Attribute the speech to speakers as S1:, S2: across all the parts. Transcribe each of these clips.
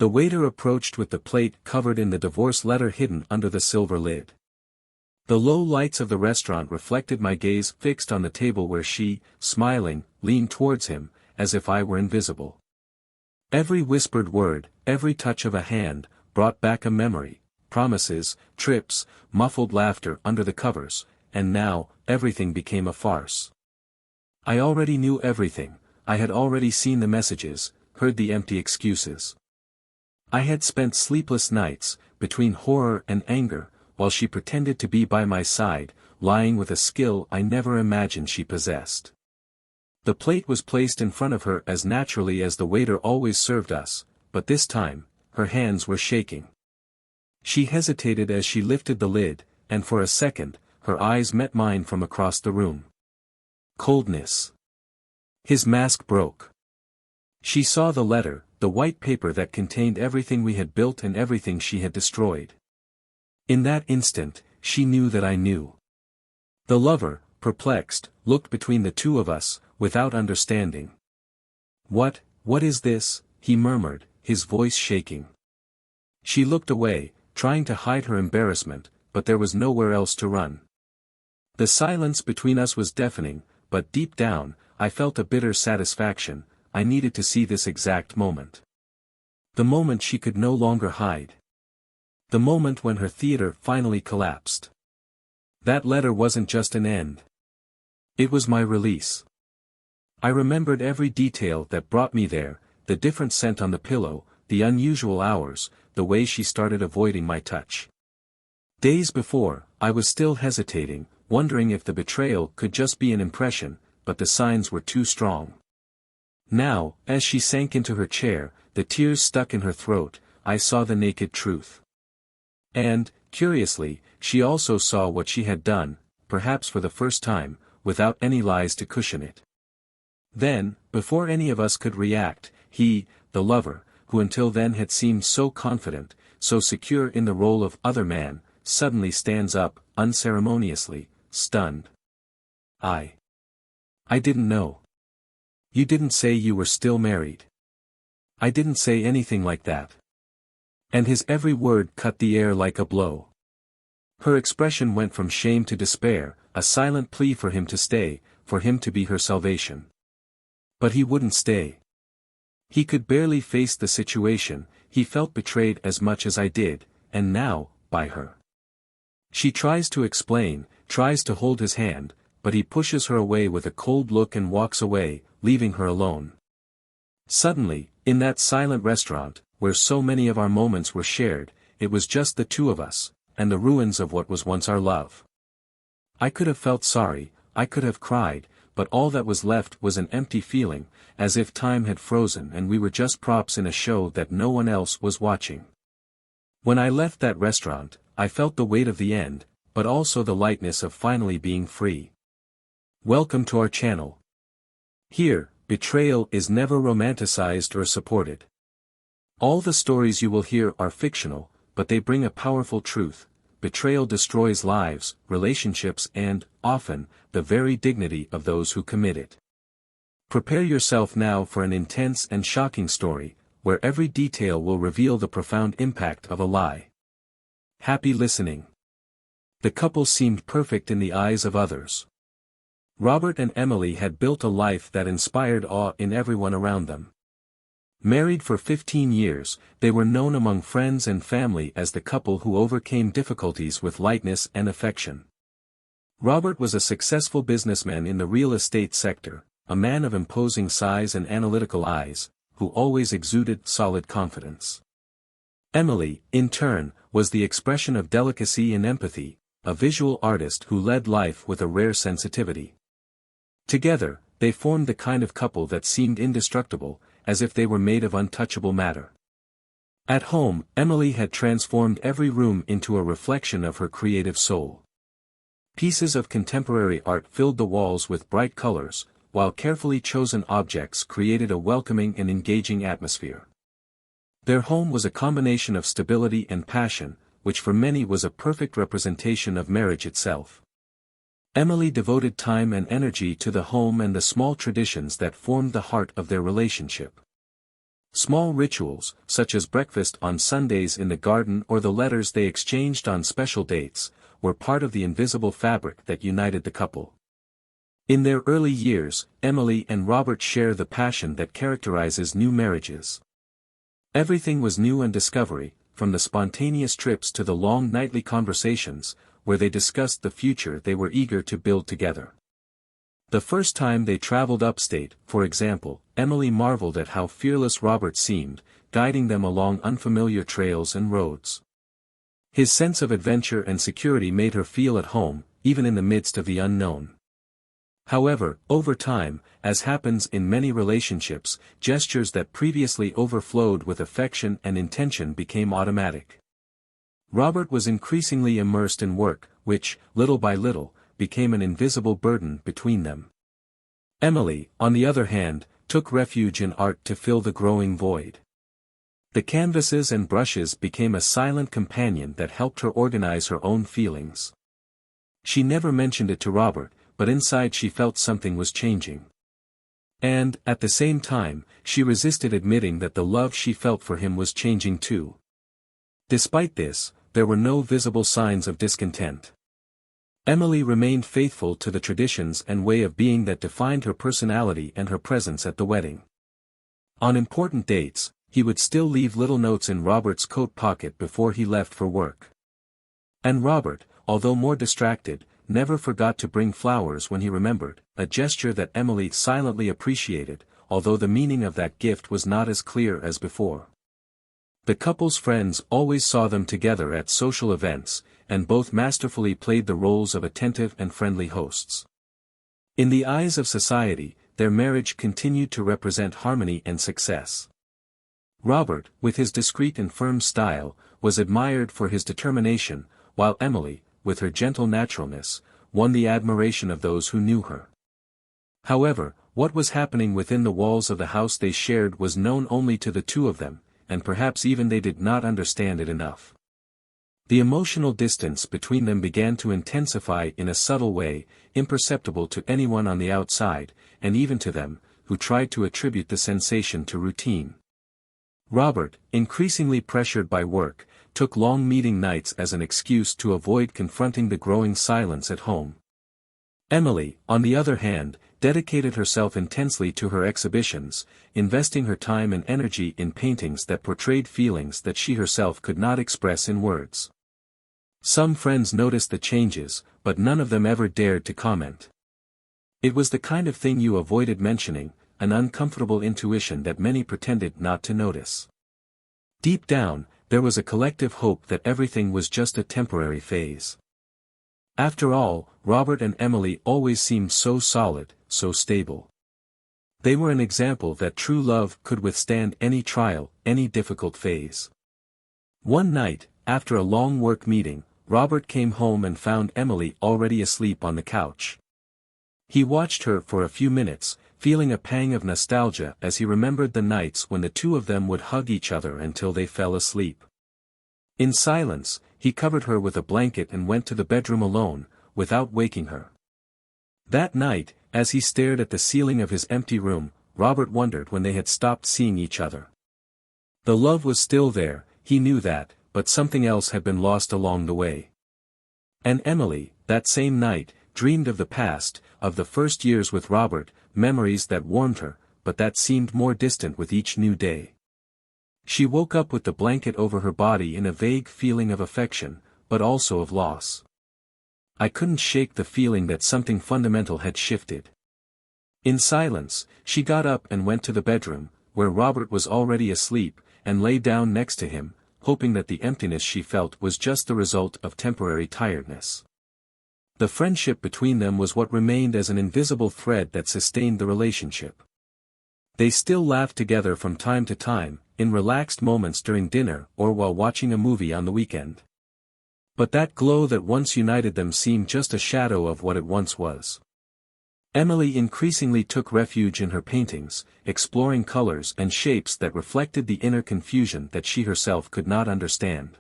S1: The waiter approached with the plate covered in the divorce letter hidden under the silver lid. The low lights of the restaurant reflected my gaze fixed on the table where she, smiling, leaned towards him, as if I were invisible. Every whispered word, every touch of a hand, brought back a memory, promises, trips, muffled laughter under the covers, and now, everything became a farce. I already knew everything, I had already seen the messages, heard the empty excuses. I had spent sleepless nights, between horror and anger, while she pretended to be by my side, lying with a skill I never imagined she possessed. The plate was placed in front of her as naturally as the waiter always served us, but this time, her hands were shaking. She hesitated as she lifted the lid, and for a second, her eyes met mine from across the room. Coldness. His mask broke. She saw the letter, the white paper that contained everything we had built and everything she had destroyed. In that instant, she knew that I knew. The lover, perplexed, looked between the two of us, without understanding. What is this?" he murmured, his voice shaking. She looked away, trying to hide her embarrassment, but there was nowhere else to run. The silence between us was deafening, but deep down, I felt a bitter satisfaction. I needed to see this exact moment. The moment she could no longer hide. The moment when her theater finally collapsed. That letter wasn't just an end. It was my release. I remembered every detail that brought me there, the different scent on the pillow, the unusual hours, the way she started avoiding my touch. Days before, I was still hesitating, wondering if the betrayal could just be an impression, but the signs were too strong. Now, as she sank into her chair, the tears stuck in her throat, I saw the naked truth. And, curiously, she also saw what she had done, perhaps for the first time, without any lies to cushion it. Then, before any of us could react, he, the lover, who until then had seemed so confident, so secure in the role of other man, suddenly stands up, unceremoniously, stunned. I didn't know. You didn't say you were still married. I didn't say anything like that. And his every word cut the air like a blow. Her expression went from shame to despair, a silent plea for him to stay, for him to be her salvation. But he wouldn't stay. He could barely face the situation, he felt betrayed as much as I did, and now, by her. She tries to explain, tries to hold his hand, but he pushes her away with a cold look and walks away, leaving her alone. Suddenly, in that silent restaurant, where so many of our moments were shared, it was just the two of us, and the ruins of what was once our love. I could have felt sorry, I could have cried, but all that was left was an empty feeling, as if time had frozen and we were just props in a show that no one else was watching. When I left that restaurant, I felt the weight of the end, but also the lightness of finally being free. Welcome to our channel. Here, betrayal is never romanticized or supported. All the stories you will hear are fictional, but they bring a powerful truth. Betrayal destroys lives, relationships and, often, the very dignity of those who commit it. Prepare yourself now for an intense and shocking story, where every detail will reveal the profound impact of a lie. Happy listening. The couple seemed perfect in the eyes of others. Robert and Emily had built a life that inspired awe in everyone around them. Married for 15 years, they were known among friends and family as the couple who overcame difficulties with lightness and affection. Robert was a successful businessman in the real estate sector, a man of imposing size and analytical eyes, who always exuded solid confidence. Emily, in turn, was the expression of delicacy and empathy, a visual artist who led life with a rare sensitivity. Together, they formed the kind of couple that seemed indestructible, as if they were made of untouchable matter. At home, Emily had transformed every room into a reflection of her creative soul. Pieces of contemporary art filled the walls with bright colors, while carefully chosen objects created a welcoming and engaging atmosphere. Their home was a combination of stability and passion, which for many was a perfect representation of marriage itself. Emily devoted time and energy to the home and the small traditions that formed the heart of their relationship. Small rituals, such as breakfast on Sundays in the garden or the letters they exchanged on special dates, were part of the invisible fabric that united the couple. In their early years, Emily and Robert share the passion that characterizes new marriages. Everything was new and discovery, from the spontaneous trips to the long nightly conversations, where they discussed the future they were eager to build together. The first time they traveled upstate, for example, Emily marveled at how fearless Robert seemed, guiding them along unfamiliar trails and roads. His sense of adventure and security made her feel at home, even in the midst of the unknown. However, over time, as happens in many relationships, gestures that previously overflowed with affection and intention became automatic. Robert was increasingly immersed in work, which, little by little, became an invisible burden between them. Emily, on the other hand, took refuge in art to fill the growing void. The canvases and brushes became a silent companion that helped her organize her own feelings. She never mentioned it to Robert, but inside she felt something was changing. And, at the same time, she resisted admitting that the love she felt for him was changing too. Despite this, there were no visible signs of discontent. Emily remained faithful to the traditions and way of being that defined her personality and her presence at the wedding. On important dates, he would still leave little notes in Robert's coat pocket before he left for work. And Robert, although more distracted, never forgot to bring flowers when he remembered, a gesture that Emily silently appreciated, although the meaning of that gift was not as clear as before. The couple's friends always saw them together at social events, and both masterfully played the roles of attentive and friendly hosts. In the eyes of society, their marriage continued to represent harmony and success. Robert, with his discreet and firm style, was admired for his determination, while Emily, with her gentle naturalness, won the admiration of those who knew her. However, what was happening within the walls of the house they shared was known only to the two of them, and perhaps even they did not understand it enough. The emotional distance between them began to intensify in a subtle way, imperceptible to anyone on the outside, and even to them, who tried to attribute the sensation to routine. Robert, increasingly pressured by work, took long meeting nights as an excuse to avoid confronting the growing silence at home. Emily, on the other hand, dedicated herself intensely to her exhibitions, investing her time and energy in paintings that portrayed feelings that she herself could not express in words. Some friends noticed the changes, but none of them ever dared to comment. It was the kind of thing you avoided mentioning, an uncomfortable intuition that many pretended not to notice. Deep down, there was a collective hope that everything was just a temporary phase. After all, Robert and Emily always seemed so solid, so stable. They were an example that true love could withstand any trial, any difficult phase. One night, after a long work meeting, Robert came home and found Emily already asleep on the couch. He watched her for a few minutes, feeling a pang of nostalgia as he remembered the nights when the two of them would hug each other until they fell asleep. In silence, he covered her with a blanket and went to the bedroom alone, without waking her. That night, as he stared at the ceiling of his empty room, Robert wondered when they had stopped seeing each other. The love was still there, he knew that, but something else had been lost along the way. And Emily, that same night, dreamed of the past, of the first years with Robert, memories that warmed her, but that seemed more distant with each new day. She woke up with the blanket over her body in a vague feeling of affection, but also of loss. I couldn't shake the feeling that something fundamental had shifted. In silence, she got up and went to the bedroom, where Robert was already asleep, and lay down next to him, hoping that the emptiness she felt was just the result of temporary tiredness. The friendship between them was what remained as an invisible thread that sustained the relationship. They still laughed together from time to time, in relaxed moments during dinner or while watching a movie on the weekend. But that glow that once united them seemed just a shadow of what it once was. Emily increasingly took refuge in her paintings, exploring colors and shapes that reflected the inner confusion that she herself could not understand.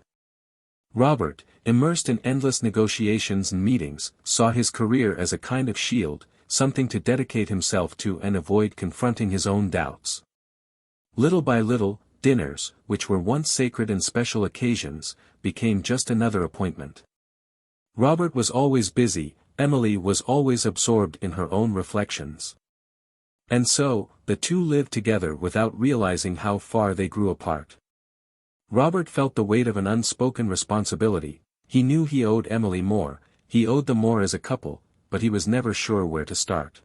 S1: Robert, immersed in endless negotiations and meetings, saw his career as a kind of shield, something to dedicate himself to and avoid confronting his own doubts. Little by little, dinners, which were once sacred and special occasions, became just another appointment. Robert was always busy, Emily was always absorbed in her own reflections. And so, the two lived together without realizing how far they grew apart. Robert felt the weight of an unspoken responsibility. He knew he owed Emily more, he owed them more as a couple, but he was never sure where to start.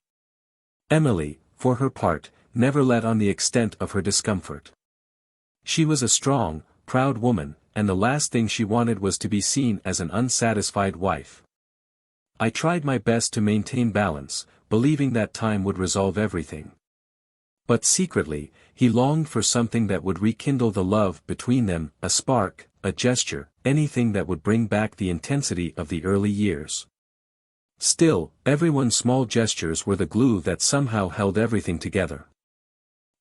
S1: Emily, for her part, never let on the extent of her discomfort. She was a strong, proud woman, and the last thing she wanted was to be seen as an unsatisfied wife. I tried my best to maintain balance, believing that time would resolve everything. But secretly, he longed for something that would rekindle the love between them, a spark, a gesture, anything that would bring back the intensity of the early years. Still, everyone's small gestures were the glue that somehow held everything together.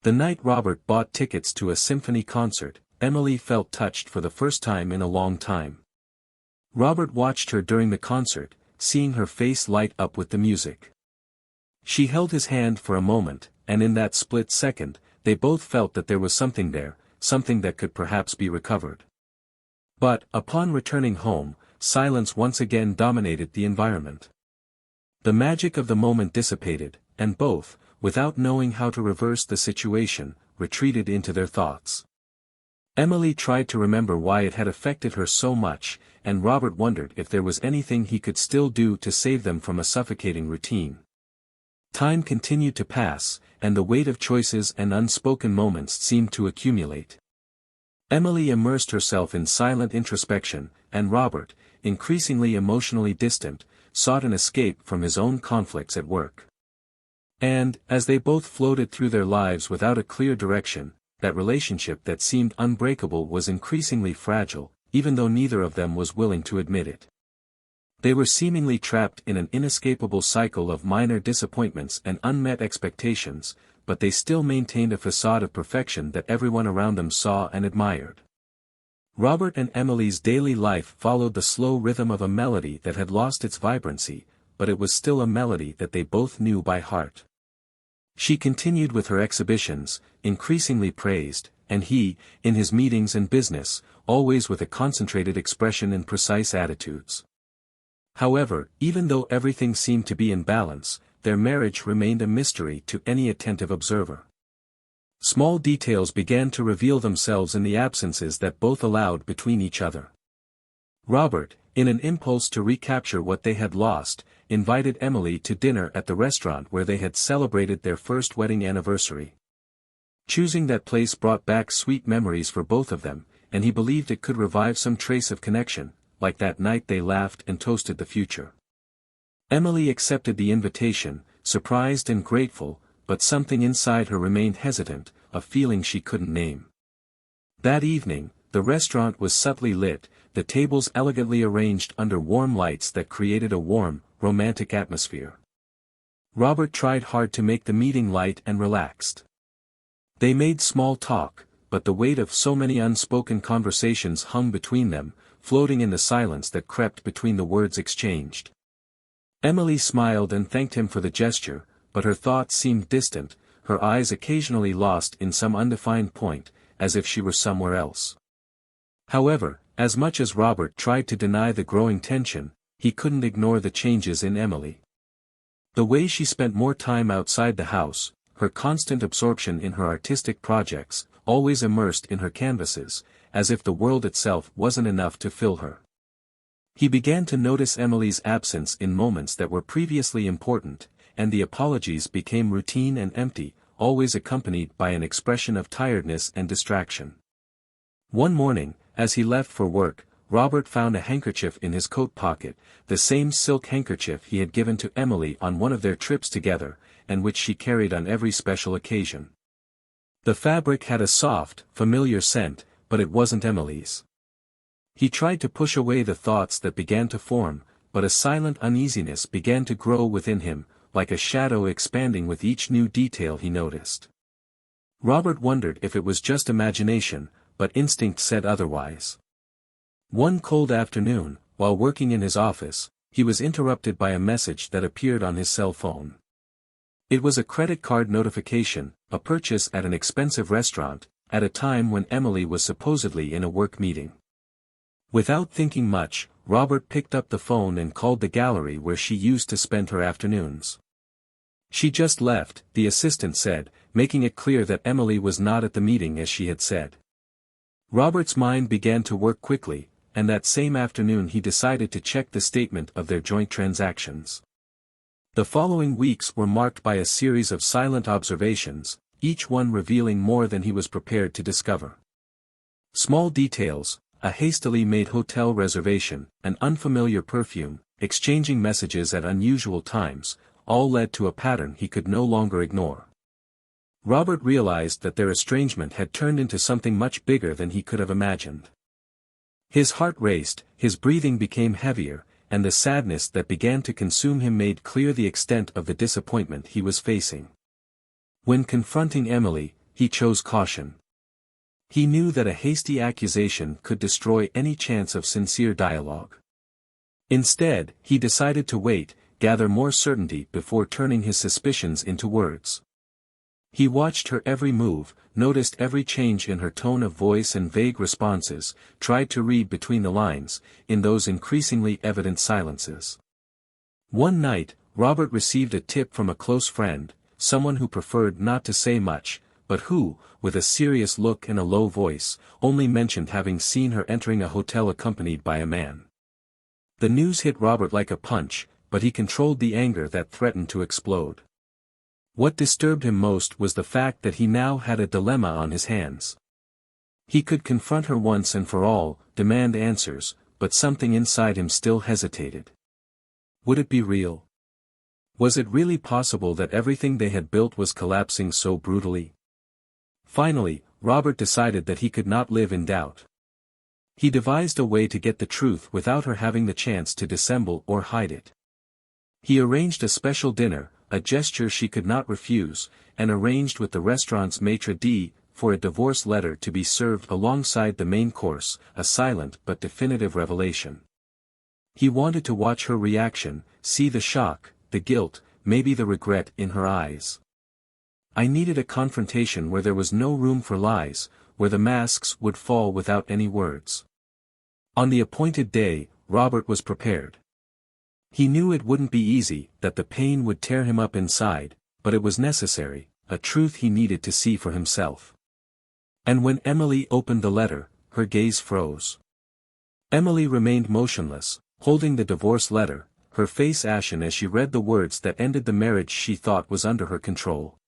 S1: The night Robert bought tickets to a symphony concert, Emily felt touched for the first time in a long time. Robert watched her during the concert, seeing her face light up with the music. She held his hand for a moment, and in that split second, they both felt that there was something there, something that could perhaps be recovered. But, upon returning home, silence once again dominated the environment. The magic of the moment dissipated, and both, without knowing how to reverse the situation, retreated into their thoughts. Emily tried to remember why it had affected her so much, and Robert wondered if there was anything he could still do to save them from a suffocating routine. Time continued to pass, and the weight of choices and unspoken moments seemed to accumulate. Emily immersed herself in silent introspection, and Robert, increasingly emotionally distant, sought an escape from his own conflicts at work. And, as they both floated through their lives without a clear direction, that relationship that seemed unbreakable was increasingly fragile, even though neither of them was willing to admit it. They were seemingly trapped in an inescapable cycle of minor disappointments and unmet expectations, but they still maintained a facade of perfection that everyone around them saw and admired. Robert and Emily's daily life followed the slow rhythm of a melody that had lost its vibrancy, but it was still a melody that they both knew by heart. She continued with her exhibitions, increasingly praised, and he, in his meetings and business, always with a concentrated expression and precise attitudes. However, even though everything seemed to be in balance, their marriage remained a mystery to any attentive observer. Small details began to reveal themselves in the absences that both allowed between each other. Robert, in an impulse to recapture what they had lost, invited Emily to dinner at the restaurant where they had celebrated their first wedding anniversary. Choosing that place brought back sweet memories for both of them, and he believed it could revive some trace of connection, like that night they laughed and toasted the future. Emily accepted the invitation, surprised and grateful, but something inside her remained hesitant, a feeling she couldn't name. That evening, the restaurant was subtly lit, the tables elegantly arranged under warm lights that created a warm, romantic atmosphere. Robert tried hard to make the meeting light and relaxed. They made small talk, but the weight of so many unspoken conversations hung between them, floating in the silence that crept between the words exchanged. Emily smiled and thanked him for the gesture, but her thoughts seemed distant, her eyes occasionally lost in some undefined point, as if she were somewhere else. However, as much as Robert tried to deny the growing tension, he couldn't ignore the changes in Emily. The way she spent more time outside the house, her constant absorption in her artistic projects, always immersed in her canvases, as if the world itself wasn't enough to fill her. He began to notice Emily's absence in moments that were previously important, and the apologies became routine and empty, always accompanied by an expression of tiredness and distraction. One morning, as he left for work, Robert found a handkerchief in his coat pocket, the same silk handkerchief he had given to Emily on one of their trips together, and which she carried on every special occasion. The fabric had a soft, familiar scent, but it wasn't Emily's. He tried to push away the thoughts that began to form, but a silent uneasiness began to grow within him, like a shadow expanding with each new detail he noticed. Robert wondered if it was just imagination, but instinct said otherwise. One cold afternoon, while working in his office, he was interrupted by a message that appeared on his cell phone. It was a credit card notification, a purchase at an expensive restaurant, at a time when Emily was supposedly in a work meeting. Without thinking much, Robert picked up the phone and called the gallery where she used to spend her afternoons. She just left, the assistant said, making it clear that Emily was not at the meeting as she had said. Robert's mind began to work quickly, and that same afternoon he decided to check the statement of their joint transactions. The following weeks were marked by a series of silent observations, each one revealing more than he was prepared to discover. Small details, a hastily made hotel reservation, an unfamiliar perfume, exchanging messages at unusual times, all led to a pattern he could no longer ignore. Robert realized that their estrangement had turned into something much bigger than he could have imagined. His heart raced, his breathing became heavier, and the sadness that began to consume him made clear the extent of the disappointment he was facing. When confronting Emily, he chose caution. He knew that a hasty accusation could destroy any chance of sincere dialogue. Instead, he decided to wait, gather more certainty before turning his suspicions into words. He watched her every move, noticed every change in her tone of voice and vague responses, tried to read between the lines, in those increasingly evident silences. One night, Robert received a tip from a close friend, someone who preferred not to say much, but who, with a serious look and a low voice, only mentioned having seen her entering a hotel accompanied by a man. The news hit Robert like a punch, but he controlled the anger that threatened to explode. What disturbed him most was the fact that he now had a dilemma on his hands. He could confront her once and for all, demand answers, but something inside him still hesitated. Would it be real? Was it really possible that everything they had built was collapsing so brutally? Finally, Robert decided that he could not live in doubt. He devised a way to get the truth without her having the chance to dissemble or hide it. He arranged a special dinner, a gesture she could not refuse, and arranged with the restaurant's maitre d' for a divorce letter to be served alongside the main course, a silent but definitive revelation. He wanted to watch her reaction, see the shock, the guilt, maybe the regret in her eyes. I needed a confrontation where there was no room for lies, where the masks would fall without any words. On the appointed day, Robert was prepared. He knew it wouldn't be easy, that the pain would tear him up inside, but it was necessary, a truth he needed to see for himself. And when Emily opened the letter, her gaze froze. Emily remained motionless, holding the divorce letter, her face ashen as she read the words that ended the marriage she thought was under her control.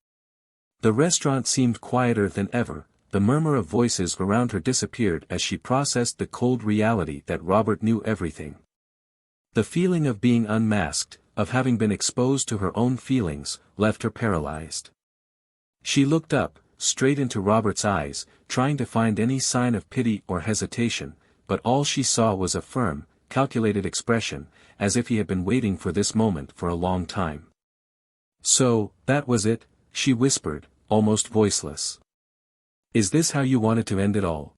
S1: The restaurant seemed quieter than ever, the murmur of voices around her disappeared as she processed the cold reality that Robert knew everything. The feeling of being unmasked, of having been exposed to her own feelings, left her paralyzed. She looked up, straight into Robert's eyes, trying to find any sign of pity or hesitation, but all she saw was a firm, calculated expression, as if he had been waiting for this moment for a long time. "So, that was it," she whispered, almost voiceless. "Is this how you wanted to end it all?"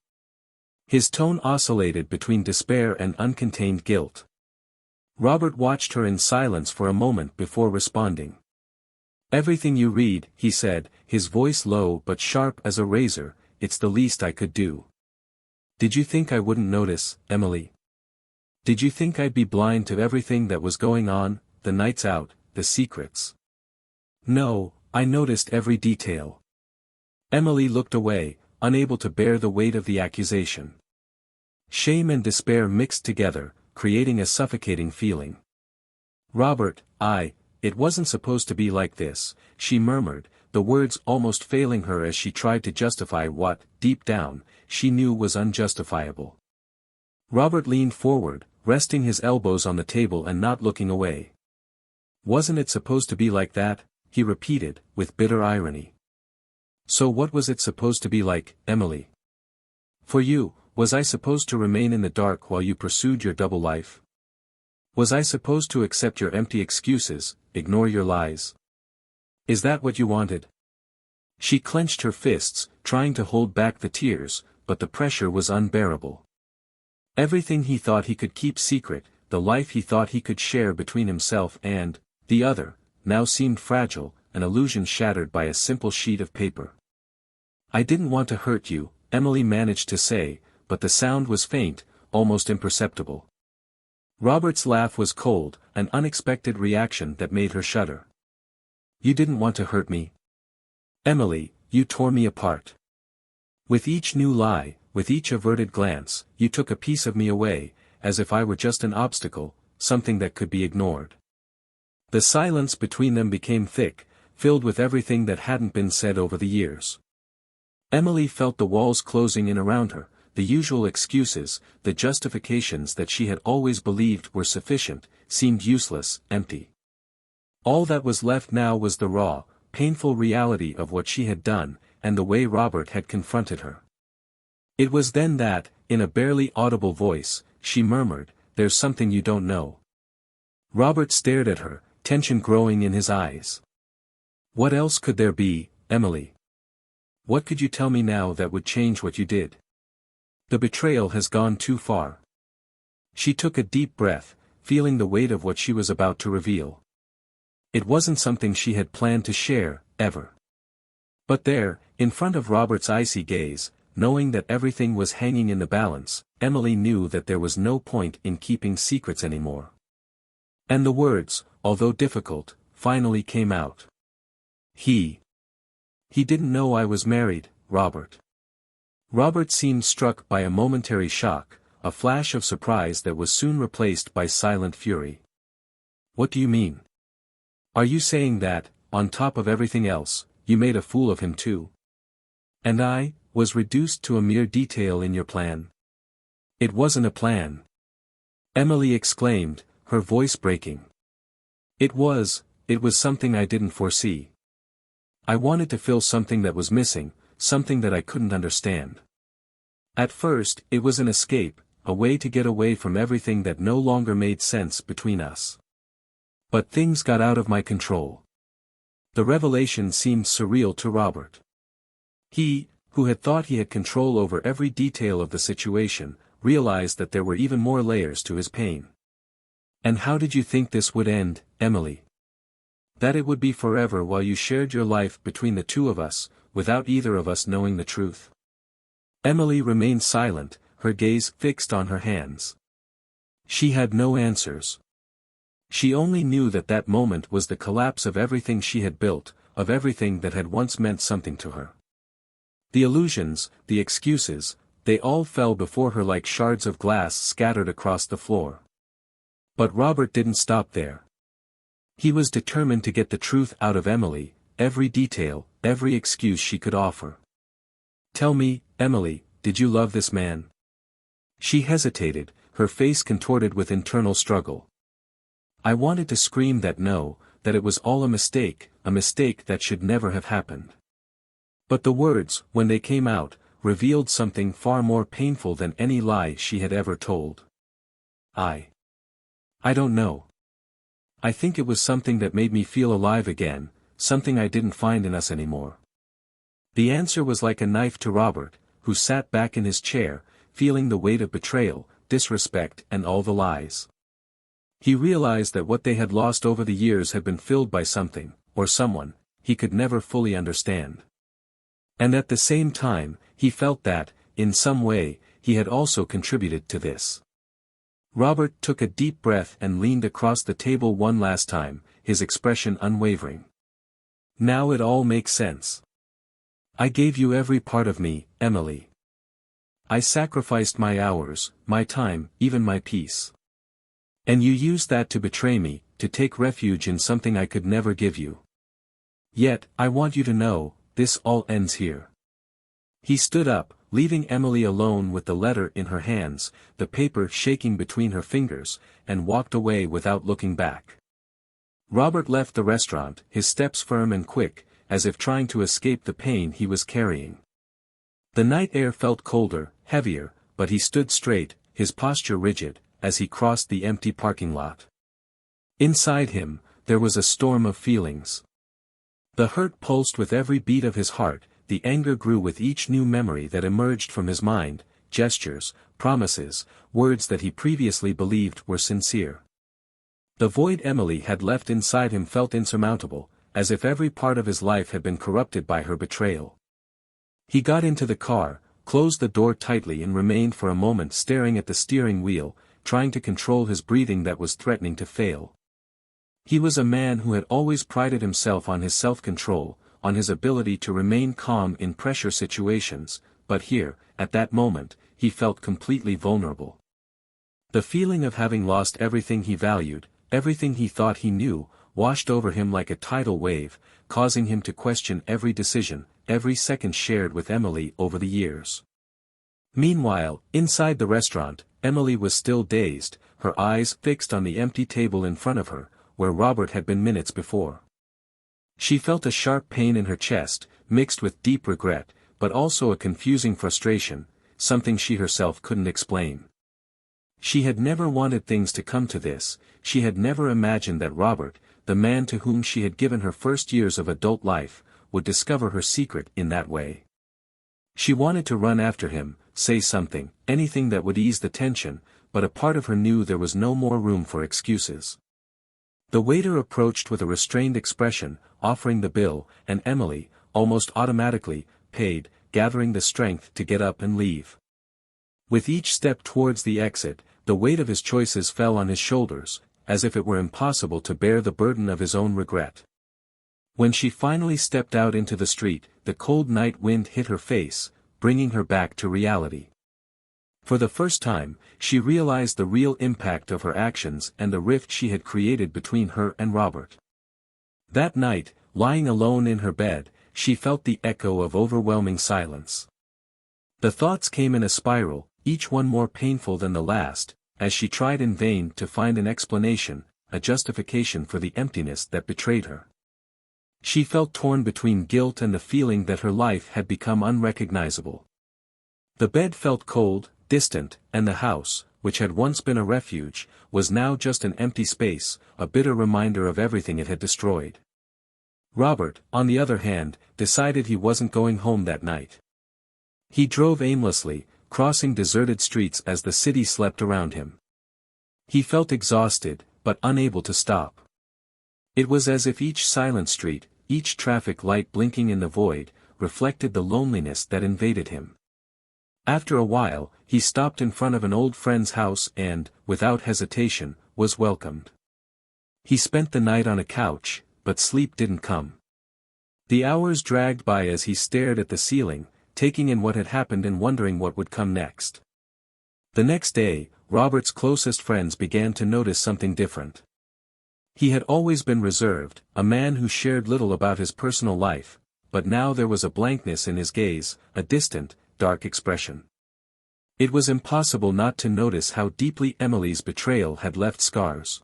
S1: His tone oscillated between despair and uncontained guilt. Robert watched her in silence for a moment before responding. "Everything you read," he said, his voice low but sharp as a razor, "it's the least I could do. Did you think I wouldn't notice, Emily? Did you think I'd be blind to everything that was going on, the nights out, the secrets? No, I noticed every detail." Emily looked away, unable to bear the weight of the accusation. Shame and despair mixed together, creating a suffocating feeling. "Robert, it wasn't supposed to be like this," she murmured, the words almost failing her as she tried to justify what, deep down, she knew was unjustifiable. Robert leaned forward, resting his elbows on the table and not looking away. "Wasn't it supposed to be like that?" he repeated, with bitter irony. "So what was it supposed to be like, Emily? For you, was I supposed to remain in the dark while you pursued your double life? Was I supposed to accept your empty excuses, ignore your lies? Is that what you wanted?" She clenched her fists, trying to hold back the tears, but the pressure was unbearable. Everything he thought he could keep secret, the life he thought he could share between himself and the other, now seemed fragile, an illusion shattered by a simple sheet of paper. "I didn't want to hurt you," Emily managed to say, but the sound was faint, almost imperceptible. Robert's laugh was cold, an unexpected reaction that made her shudder. "You didn't want to hurt me? Emily, you tore me apart. With each new lie, with each averted glance, you took a piece of me away, as if I were just an obstacle, something that could be ignored." The silence between them became thick, filled with everything that hadn't been said over the years. Emily felt the walls closing in around her, the usual excuses, the justifications that she had always believed were sufficient, seemed useless, empty. All that was left now was the raw, painful reality of what she had done, and the way Robert had confronted her. It was then that, in a barely audible voice, she murmured, "There's something you don't know." Robert stared at her, tension growing in his eyes. "What else could there be, Emily? What could you tell me now that would change what you did? The betrayal has gone too far." She took a deep breath, feeling the weight of what she was about to reveal. It wasn't something she had planned to share, ever. But there, in front of Robert's icy gaze, knowing that everything was hanging in the balance, Emily knew that there was no point in keeping secrets anymore. And the words, although difficult, finally came out. He didn't know I was married, Robert." Robert seemed struck by a momentary shock, a flash of surprise that was soon replaced by silent fury. "What do you mean? Are you saying that, on top of everything else, you made a fool of him too? And I was reduced to a mere detail in your plan?" "It wasn't a plan," Emily exclaimed, her voice breaking. It was something I didn't foresee. I wanted to fill something that was missing, something that I couldn't understand. At first, it was an escape, a way to get away from everything that no longer made sense between us. But things got out of my control. The revelation seemed surreal to Robert. He, who had thought he had control over every detail of the situation, realized that there were even more layers to his pain. "And how did you think this would end, Emily? That it would be forever while you shared your life between the two of us, without either of us knowing the truth?" Emily remained silent, her gaze fixed on her hands. She had no answers. She only knew that that moment was the collapse of everything she had built, of everything that had once meant something to her. The illusions, the excuses, they all fell before her like shards of glass scattered across the floor. But Robert didn't stop there. He was determined to get the truth out of Emily, every detail, every excuse she could offer. "Tell me, Emily, did you love this man?" She hesitated, her face contorted with internal struggle. "I wanted to scream that no, that it was all a mistake that should never have happened. But the words, when they came out, revealed something far more painful than any lie she had ever told. I don't know. I think it was something that made me feel alive again, something I didn't find in us anymore." The answer was like a knife to Robert, who sat back in his chair, feeling the weight of betrayal, disrespect and all the lies. He realized that what they had lost over the years had been filled by something, or someone, he could never fully understand. And at the same time, he felt that, in some way, he had also contributed to this. Robert took a deep breath and leaned across the table one last time, his expression unwavering. "Now it all makes sense. I gave you every part of me, Emily. I sacrificed my hours, my time, even my peace. And you used that to betray me, to take refuge in something I could never give you. Yet, I want you to know, this all ends here." He stood up, leaving Emily alone with the letter in her hands, the paper shaking between her fingers, and walked away without looking back. Robert left the restaurant, his steps firm and quick, as if trying to escape the pain he was carrying. The night air felt colder, heavier, but he stood straight, his posture rigid, as he crossed the empty parking lot. Inside him, there was a storm of feelings. The hurt pulsed with every beat of his heart, the anger grew with each new memory that emerged from his mind, gestures, promises, words that he previously believed were sincere. The void Emily had left inside him felt insurmountable, as if every part of his life had been corrupted by her betrayal. He got into the car, closed the door tightly and remained for a moment staring at the steering wheel, trying to control his breathing that was threatening to fail. He was a man who had always prided himself on his self-control, on his ability to remain calm in pressure situations, but here, at that moment, he felt completely vulnerable. The feeling of having lost everything he valued, everything he thought he knew, washed over him like a tidal wave, causing him to question every decision, every second shared with Emily over the years. Meanwhile, inside the restaurant, Emily was still dazed, her eyes fixed on the empty table in front of her, where Robert had been minutes before. She felt a sharp pain in her chest, mixed with deep regret, but also a confusing frustration, something she herself couldn't explain. She had never wanted things to come to this, she had never imagined that Robert, the man to whom she had given her first years of adult life, would discover her secret in that way. She wanted to run after him, say something, anything that would ease the tension, but a part of her knew there was no more room for excuses. The waiter approached with a restrained expression, offering the bill, and Emily, almost automatically, paid, gathering the strength to get up and leave. With each step towards the exit, the weight of his choices fell on his shoulders, as if it were impossible to bear the burden of his own regret. When she finally stepped out into the street, the cold night wind hit her face, bringing her back to reality. For the first time, she realized the real impact of her actions and the rift she had created between her and Robert. That night, lying alone in her bed, she felt the echo of overwhelming silence. The thoughts came in a spiral, each one more painful than the last, as she tried in vain to find an explanation, a justification for the emptiness that betrayed her. She felt torn between guilt and the feeling that her life had become unrecognizable. The bed felt cold, distant, and the house, which had once been a refuge, was now just an empty space, a bitter reminder of everything it had destroyed. Robert, on the other hand, decided he wasn't going home that night. He drove aimlessly, crossing deserted streets as the city slept around him. He felt exhausted, but unable to stop. It was as if each silent street, each traffic light blinking in the void, reflected the loneliness that invaded him. After a while, he stopped in front of an old friend's house and, without hesitation, was welcomed. He spent the night on a couch, but sleep didn't come. The hours dragged by as he stared at the ceiling, taking in what had happened and wondering what would come next. The next day, Robert's closest friends began to notice something different. He had always been reserved, a man who shared little about his personal life, but now there was a blankness in his gaze, a distant, dark expression. It was impossible not to notice how deeply Emily's betrayal had left scars.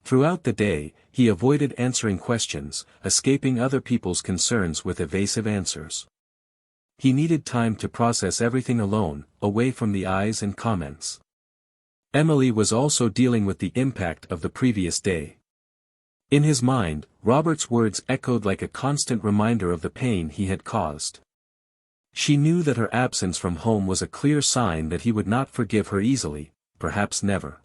S1: Throughout the day, he avoided answering questions, escaping other people's concerns with evasive answers. He needed time to process everything alone, away from the eyes and comments. Emily was also dealing with the impact of the previous day. In his mind, Robert's words echoed like a constant reminder of the pain he had caused. She knew that her absence from home was a clear sign that he would not forgive her easily, perhaps never.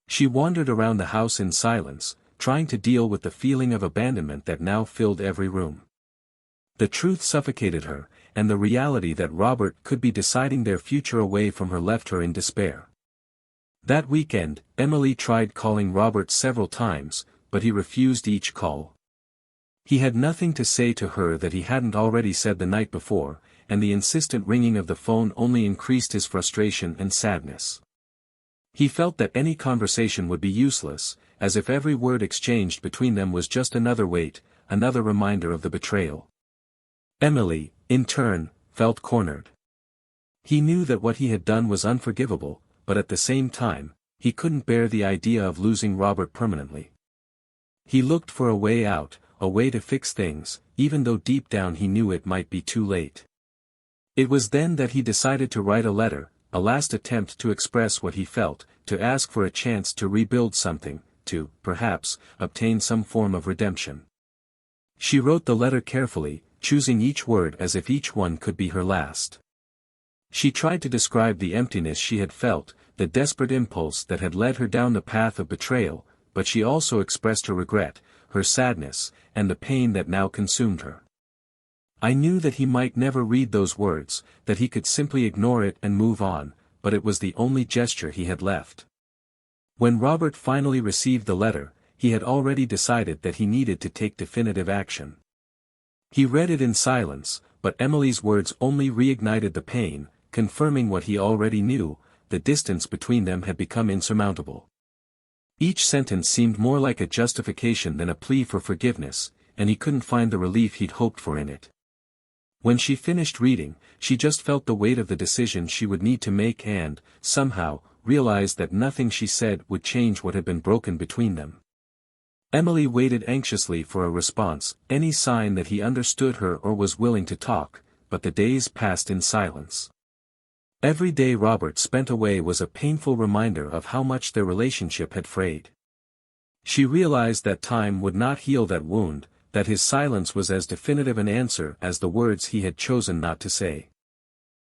S1: She wandered around the house in silence, trying to deal with the feeling of abandonment that now filled every room. The truth suffocated her, and the reality that Robert could be deciding their future away from her left her in despair. That weekend, Emily tried calling Robert several times, but he refused each call. He had nothing to say to her that he hadn't already said the night before, and the insistent ringing of the phone only increased his frustration and sadness. He felt that any conversation would be useless, as if every word exchanged between them was just another weight, another reminder of the betrayal. Emily, in turn, felt cornered. He knew that what he had done was unforgivable, but at the same time, he couldn't bear the idea of losing Robert permanently. He looked for a way out, a way to fix things, even though deep down he knew it might be too late. It was then that he decided to write a letter, a last attempt to express what he felt, to ask for a chance to rebuild something, to, perhaps, obtain some form of redemption. She wrote the letter carefully, choosing each word as if each one could be her last. She tried to describe the emptiness she had felt, the desperate impulse that had led her down the path of betrayal, but she also expressed her regret, her sadness, and the pain that now consumed her. I knew that he might never read those words, that he could simply ignore it and move on, but it was the only gesture he had left. When Robert finally received the letter, he had already decided that he needed to take definitive action. He read it in silence, but Emily's words only reignited the pain, confirming what he already knew: the distance between them had become insurmountable. Each sentence seemed more like a justification than a plea for forgiveness, and he couldn't find the relief he'd hoped for in it. When she finished reading, she just felt the weight of the decision she would need to make and, somehow, realized that nothing she said would change what had been broken between them. Emily waited anxiously for a response, any sign that he understood her or was willing to talk, but the days passed in silence. Every day Robert spent away was a painful reminder of how much their relationship had frayed. She realized that time would not heal that wound, that his silence was as definitive an answer as the words he had chosen not to say.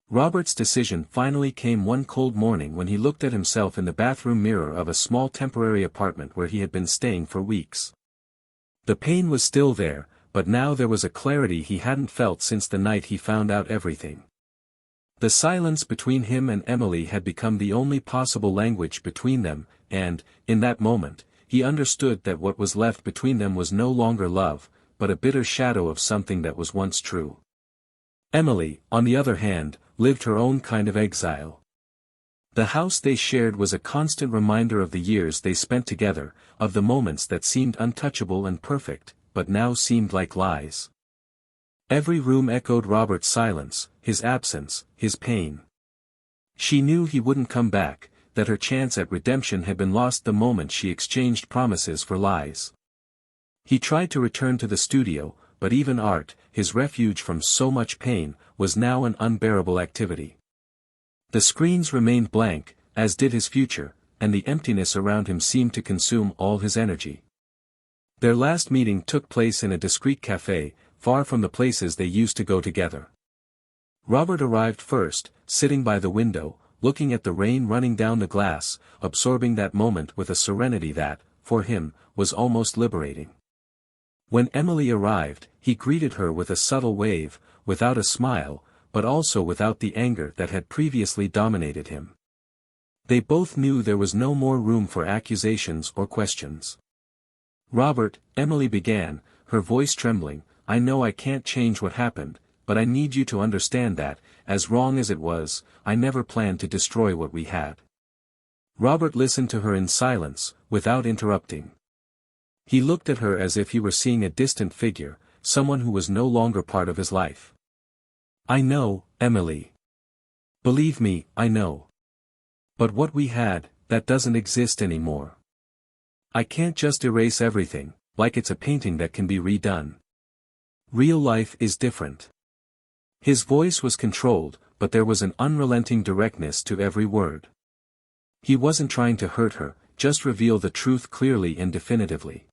S1: Robert's decision finally came one cold morning when he looked at himself in the bathroom mirror of a small temporary apartment where he had been staying for weeks. The pain was still there, but now there was a clarity he hadn't felt since the night he found out everything. The silence between him and Emily had become the only possible language between them, and, in that moment, he understood that what was left between them was no longer love, but a bitter shadow of something that was once true. Emily, on the other hand, lived her own kind of exile. The house they shared was a constant reminder of the years they spent together, of the moments that seemed untouchable and perfect, but now seemed like lies. Every room echoed Robert's silence, his absence, his pain. She knew he wouldn't come back, that her chance at redemption had been lost the moment she exchanged promises for lies. He tried to return to the studio, but even art, his refuge from so much pain, was now an unbearable activity. The screens remained blank, as did his future, and the emptiness around him seemed to consume all his energy. Their last meeting took place in a discreet cafe, far from the places they used to go together. Robert arrived first, sitting by the window, looking at the rain running down the glass, absorbing that moment with a serenity that, for him, was almost liberating. When Emily arrived, he greeted her with a subtle wave, without a smile, but also without the anger that had previously dominated him. They both knew there was no more room for accusations or questions. "Robert," Emily began, her voice trembling, "I know I can't change what happened, but I need you to understand that, as wrong as it was, I never planned to destroy what we had." Robert listened to her in silence, without interrupting. He looked at her as if he were seeing a distant figure, someone who was no longer part of his life. "I know, Emily. Believe me, I know. But what we had, that doesn't exist anymore. I can't just erase everything, like it's a painting that can be redone. Real life is different." His voice was controlled, but there was an unrelenting directness to every word. He wasn't trying to hurt her, just reveal the truth clearly and definitively.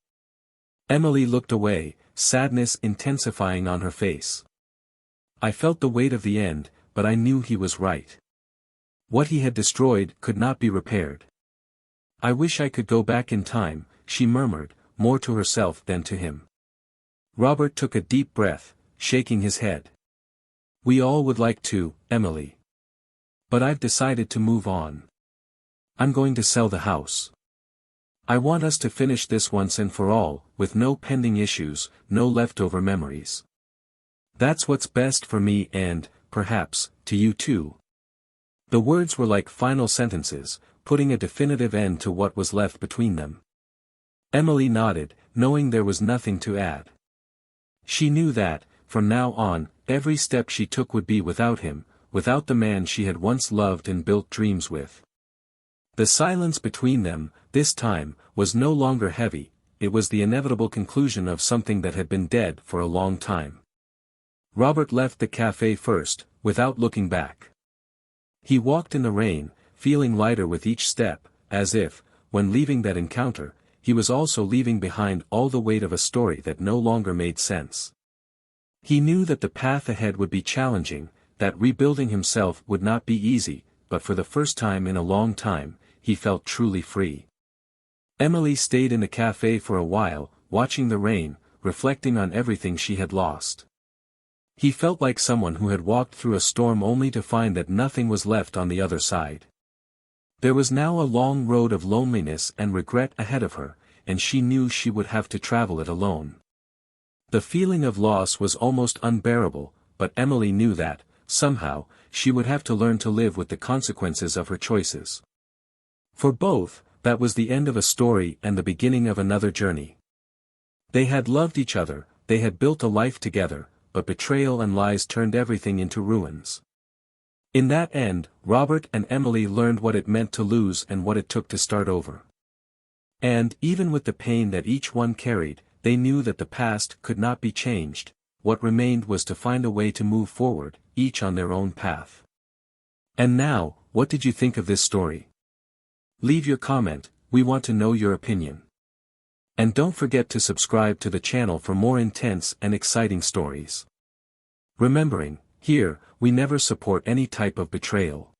S1: Emily looked away, sadness intensifying on her face. "I felt the weight of the end, but I knew he was right. What he had destroyed could not be repaired. I wish I could go back in time," she murmured, more to herself than to him. Robert took a deep breath, shaking his head. "We all would like to, Emily. But I've decided to move on. I'm going to sell the house. I want us to finish this once and for all, with no pending issues, no leftover memories. That's what's best for me and, perhaps, to you too." The words were like final sentences, putting a definitive end to what was left between them. Emily nodded, knowing there was nothing to add. She knew that, from now on, every step she took would be without him, without the man she had once loved and built dreams with. The silence between them, this time, was no longer heavy, it was the inevitable conclusion of something that had been dead for a long time. Robert left the cafe first, without looking back. He walked in the rain, feeling lighter with each step, as if, when leaving that encounter, he was also leaving behind all the weight of a story that no longer made sense. He knew that the path ahead would be challenging, that rebuilding himself would not be easy, but for the first time in a long time, he felt truly free. Emily stayed in the cafe for a while, watching the rain, reflecting on everything she had lost. He felt like someone who had walked through a storm only to find that nothing was left on the other side. There was now a long road of loneliness and regret ahead of her, and she knew she would have to travel it alone. The feeling of loss was almost unbearable, but Emily knew that, somehow, she would have to learn to live with the consequences of her choices. For both, that was the end of a story and the beginning of another journey. They had loved each other, they had built a life together, but betrayal and lies turned everything into ruins. In that end, Robert and Emily learned what it meant to lose and what it took to start over. And, even with the pain that each one carried, they knew that the past could not be changed. What remained was to find a way to move forward, each on their own path. And now, what did you think of this story? Leave your comment, we want to know your opinion. And don't forget to subscribe to the channel for more intense and exciting stories. Remembering, here, we never support any type of betrayal.